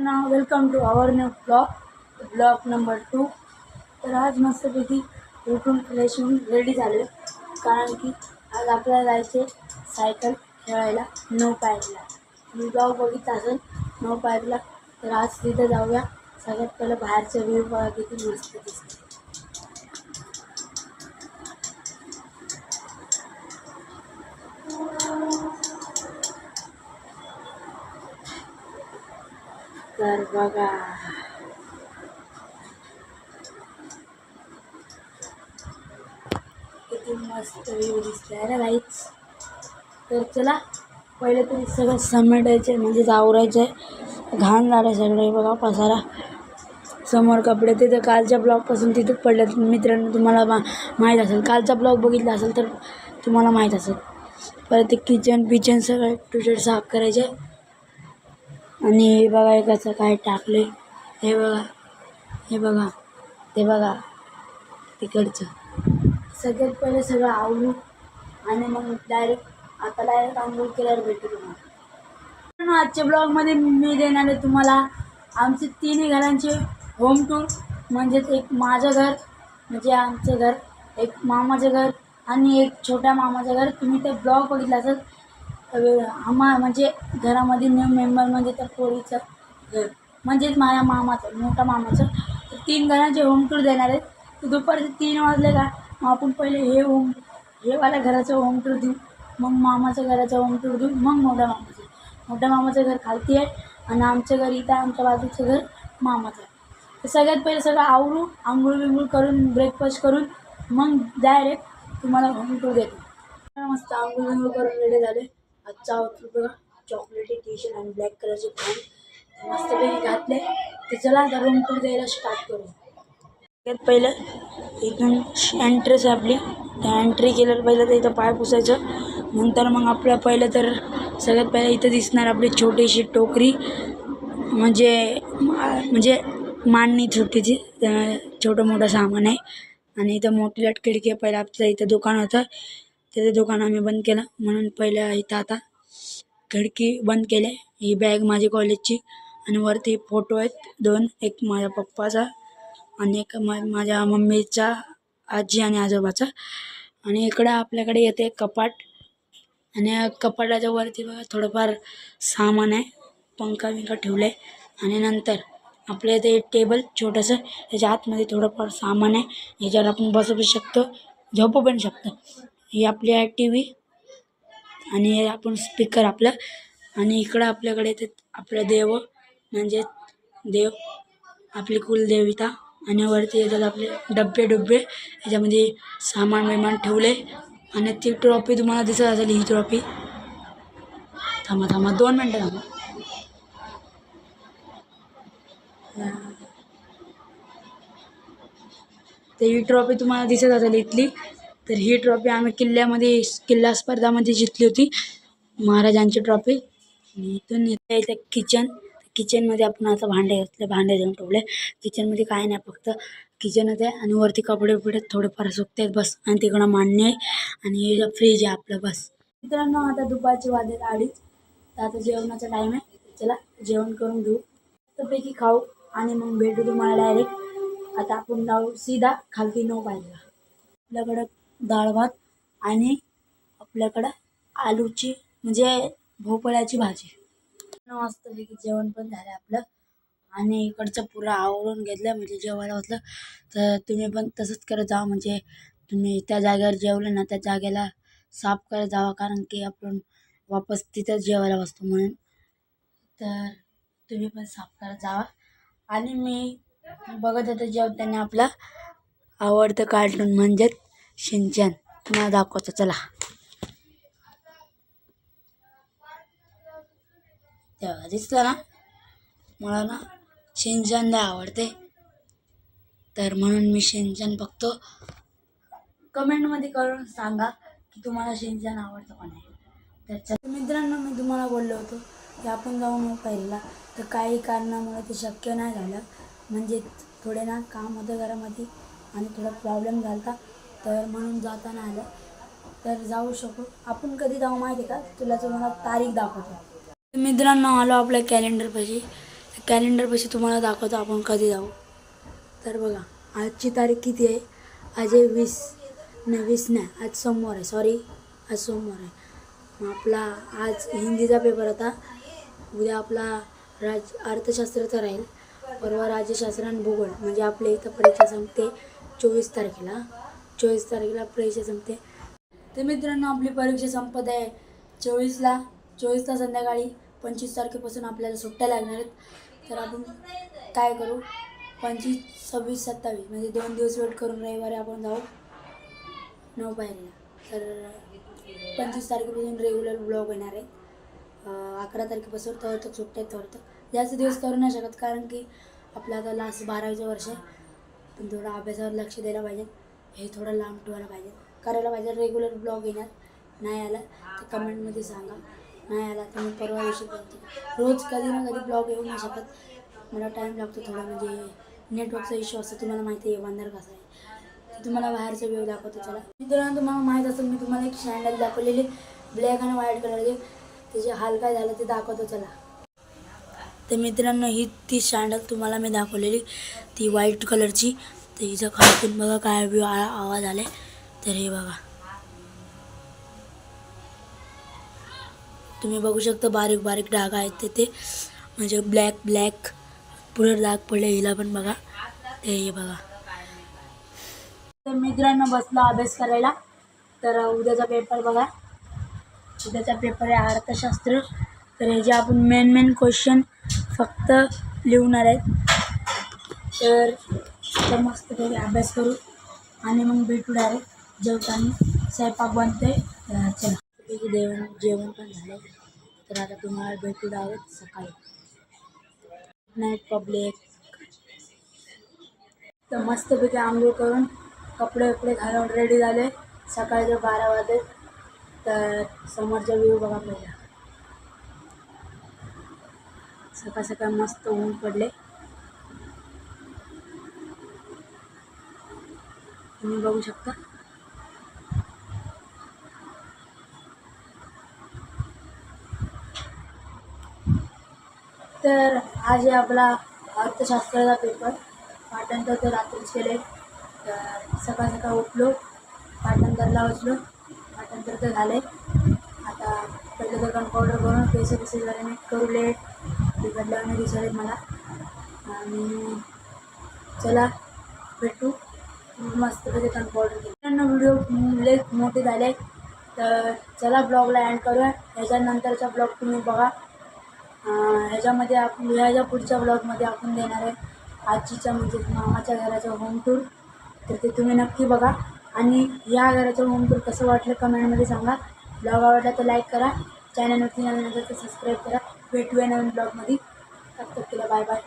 Now welcome to our new vlog number 2. तर आज मस्तपैकी उठून फ्रेश होऊन रेडी झालो कारण की आज आपल्याला जायचे सायकल खेळायला नो पायरीला. मी ब्लॉग बघितला असेल नो पायरीला. तर आज तिथे जाऊया. सगळ्यात पहिलं बाहेरचा व्ह्यू बघा किती मस्त दिसते. तर बघा किती मस्त व्ह्यू दिसतंय ना गाईच. तर चला पहिले तरी सगळं समेटायचं म्हणजे आवरायचं आहे. घाण झालं सगळं. हे बघा पसारा समोर कपडे तिथे कालच्या ब्लॉगपासून तिथेच पडल्यात. मित्रांनो तुम्हाला माहीत असेल, कालचा ब्लॉग बघितला असेल तर तुम्हाला माहीत असेल. परत ते किचन सगळं टुटेड साफ करायचे. आणि हे बघा हे कसं काय टाकले. हे बघा ते बघा तिकडचं. सगळ्यात पहिले सगळं आवडू आणि मग डायरेक्ट आंघोळ केल्यावर भेटू तुम्हाला. आजच्या ब्लॉगमध्ये मी देणार आहे तुम्हाला आमचे तिन्ही घरांचे होम टूर. म्हणजेच एक माझं घर म्हणजे आमचं घर, एक मामाचं घर आणि एक छोट्या मामाचं घर. तुम्ही ते ब्लॉग बघितला असेल. म्हणजे घरामध्ये न्यू मेंबर म्हणजे त्या पोरीचं घर म्हणजेच माझ्या मामाचं मोठा मामाचं. तर 3 घरांचे होम टूर देणार आहेत. तर दुपारचे 3 वाजले का मग आपण पहिले हे वाल्या घराचं होम टूर देऊ, मग मामाच्या घराचं होम टूर देऊ, मग मोठ्या मामाचं घर खालती आहे आणि आमचं घर इथं, आमच्या बाजूचं घर मामाचं आहे. तर सगळ्यात पहिले सगळं आवरू, आंघोळ करून ब्रेकफास्ट करून मग डायरेक्ट तुम्हाला होम टूर देतो. मस्त आंघोळ करून रेडी झाले. आजचा आउटफिट बघा, चॉकलेटी टी शर्ट आणि ब्लॅक कलरचे पॅन्ट मस्तपैकी घातले. तर चला आता रूम टूर द्यायला स्टार्ट करू. सगळ्यात पहिलं इथून एंट्रीच आपली, त्या एंट्री केलं पहिलं तर इथं पाय पुसायचं. नंतर मग आपलं पहिलं तर सगळ्यात पहिलं इथं दिसणार आपली छोटीशी टोकरी म्हणजे मांडणी छोटीची, छोटं मोठं सामान आहे. आणि इथं मोठी लाट खिडकी आहे. पहिलं आपलं इथं दुकान होतं, त्याचं दुकान आम्ही बंद केलं म्हणून पहिलं इथं आता खिडकी बंद केले. ही बॅग माझी कॉलेजची आणि वरती फोटो आहेत 2, एक माझ्या पप्पाचा आणि एक माझ्या मम्मीचा, आजी आणि आजोबाचा. आणि इकडं आपल्याकडे येते कपाट आणि कपाटाच्या वरती बघा थोडंफार सामान आहे, पंखा ठेवलं आहे. आणि नंतर आपल्या इथे टेबल छोटंसं, त्याच्या आतमध्ये थोडंफार सामान आहे. ह्याच्यावर आपण बसू शकतो, झोपू पण शकतो. ही आपली आहे टी व्ही आणि हे आपण स्पीकर आपलं. आणि इकडं आपल्याकडे येते आपलं देव म्हणजे देव, आपली कुलदेविता. आणि वरती येतात आपले डब्बे ह्याच्यामध्ये सामान ठेवले. आणि ती ट्रॉफी तुम्हाला दिसत असेल, ही ट्रॉफी. थांबा 2 मिनटं थांबा. तर ही ट्रॉफी तुम्हाला दिसत असेल इथली. तर ही ट्रॉफी आम्ही किल्ला स्पर्धामध्ये जिंकली होती, महाराजांची ट्रॉफी. आणि इथून इथं किचनमध्ये आपण आता भांडे देऊन ठेवले. किचनमध्ये काय नाही, फक्त किचनच आहे आणि वरती कपडे थोडेफार सुकते बस. आणि तिकडं मांडणी आहे आणि हे फ्रीज आहे आपलं बस. मित्रांनो आता दुपारची वाजले 2:30. तर आता जेवणाचा टाईम आहे. चला जेवण करून घेऊ, त्यापैकी खाऊ आणि मग भेटू तुम्हाला डायरेक्ट. आता आपण जाऊ सीधा खालती नो पाहिजे. आपल्याकडं डाळ भात आणि आपल्याकडं आलूची म्हणजे भोपळ्याची भाजी. मस्तपैकी जेवण पण झालं आपलं आणि इकडचं पुरं आवरून घेतलं म्हणजे जेवायला बसलं. तर तुम्ही पण तसंच करत जा, म्हणजे तुम्ही त्या जागेवर जेवले ना त्या जागेला साफ करत जावा, कारण की आपण वापस तिथंच जेवायला बसतो म्हणून. तर तुम्ही पण साफ करत जावा. आणि मी बघत होते जेवताना आपलं आवडतं कार्टून म्हणजेच शिनचॅन, तुम्हाला दाखवतो चला. तेव्हा दिसलं ना, मला ना शिनचॅन लय आवडते, तर म्हणून मी शिनचॅन बघतो. कमेंटमध्ये करून सांगा की तुम्हाला शिनचॅन आवडतं का नाही. त्याच्या मित्रांनो मी तुम्हाला बोललो होतो की आपण जाऊ नो पाहिला, तर काही कारणामुळे ते शक्य नाही झालं. म्हणजे थोडे ना काम होतं घरामध्ये आणि थोडा प्रॉब्लेम झाला होता, तर म्हणून जाता नाही आलं. तर जाऊ शकू आपण. कधी जाऊ माहिती आहे का, तुला तुम्हाला तारीख दाखवतो. मित्रांनो आलो आपल्या कॅलेंडरपाशी. कॅलेंडरपाशी तुम्हाला दाखवतो आपण कधी जाऊ. तर बघा आजची तारीख किती आहे. आज आहे 20 नाही आज सोमवार आहे. सॉरी आज सोमवार आहे. मग आपला आज हिंदीचा पेपर होता. उद्या आपला अर्थशास्त्राचा राहील. परवा राज्यशास्त्र आणि भूगोल म्हणजे आपल्या इथं परीक्षा संपते 24 तारखेला. 24 तारखेला परीक्षा संपते. तर मित्रांनो आपली परीक्षा संपत आहे 24ला संध्याकाळी. 25 तारखेपासून आपल्याला सुट्ट्या लागणार आहेत. तर आपण काय करू 25, 26, 27 म्हणजे 2 दिवस वेट करून रविवारी आपण जाऊ 9 पायरीला. तर 25 तारखेपासून रेग्युलर ब्लॉग येणार आहे. 11 तारखेपासून तक सुट्ट्या तक जास्त दिवस करू नाही शकत कारण की आपलं आता लास्ट 12वीचं वर्ष आहे. पण थोडं अभ्यासावर लक्ष द्यायला पाहिजे. हे थोडं लांब ठेवायला पाहिजे, करायला पाहिजे. रेग्युलर ब्लॉग येणार. नाही आला तर कमेंटमध्ये सांगा. नाही आला तर मी परवा दिवशी करतो. रोज कधी ना कधी ब्लॉग येऊ नाही शकत. मला टाईम लागतो थोडा म्हणजे नेटवर्कचा इश्यू असतो. तुम्हाला माहिती आहे बंदर कसा आहे. तर तुम्हाला बाहेरचा व्ह्यू दाखवतो. चला मित्रांनो तुम्हाला माहीत असेल मी तुम्हाला एक सँडल दाखवलेली ब्लॅक आणि व्हाईट कलरची. त्याचे हाल काय झालं ते दाखवतो. चला तर मित्रांनो ही ती सँडल तुम्हाला मी दाखवलेली ती व्हाईट कलरची. तर हिचं खालून बघा काय आवाज आले. तर हे बघा तुम्ही बघू शकता बारीक बारीक डाग आहेत तिथे म्हणजे ब्लॅक पुढे डाग पडले. हिला पण बघा ते हे बघा. तर मित्रांनो बसला अभ्यास करायला. तर उद्याचा पेपर बघा. उद्याचा पेपर आहे अर्थशास्त्र. तर ह्याचे आपण मेन क्वेश्चन फक्त लिहणार आहेत. तर मस्त तरी अभ्यास करू आणि मग भेटू डायरेक्ट जेवताना. स्वयंपाक बनते. चला जेवण पण झालं. तर आता तुम्हाला भेटू डायरेक्ट सकाळी. Night public. तर मस्तपैकी आंघोळ करून कपडे घालून रेडी झाले. सकाळचे 12 वाजले. तर समोरचा व्ह्यू बघा पहिला. सकाळ मस्त ऊन पडले. तुम्ही बघू शकता. तर आज आहे आपला अर्थशास्त्राचा पेपर. पाठांतर तर रात्रीच केले. तर सकाळ उठलो पाठांतरला बसलो. पाठांतर तर झाले. आता पहिलं तर कंपाऊंडर करून पैसे जरा नीट करू लेट बिघडल्याने दिसले मला. आणि चला भेटू मस्त कधी कंपाऊंडर केलं. व्हिडिओ लेट मोठे झाले. तर चला ब्लॉगला एंड करूया. ह्याच्यानंतरचा ब्लॉग तुम्ही बघा. ह्याच्या पुढच्या ब्लॉगमध्ये आपण देणार आहे आजीच्या म्हणजे मामाच्या घराचं होम टूर. तर ते तुम्ही नक्की बघा. आणि या घराचं होम टूर कसं वाटलं कमेंटमध्ये सांगा. ब्लॉग आवडला तर लाईक करा. चॅनलवरती नवीन असेल तर सबस्क्राईब करा. भेटूया नवीन ब्लॉगमध्ये. तब तक के लिए बाय बाय.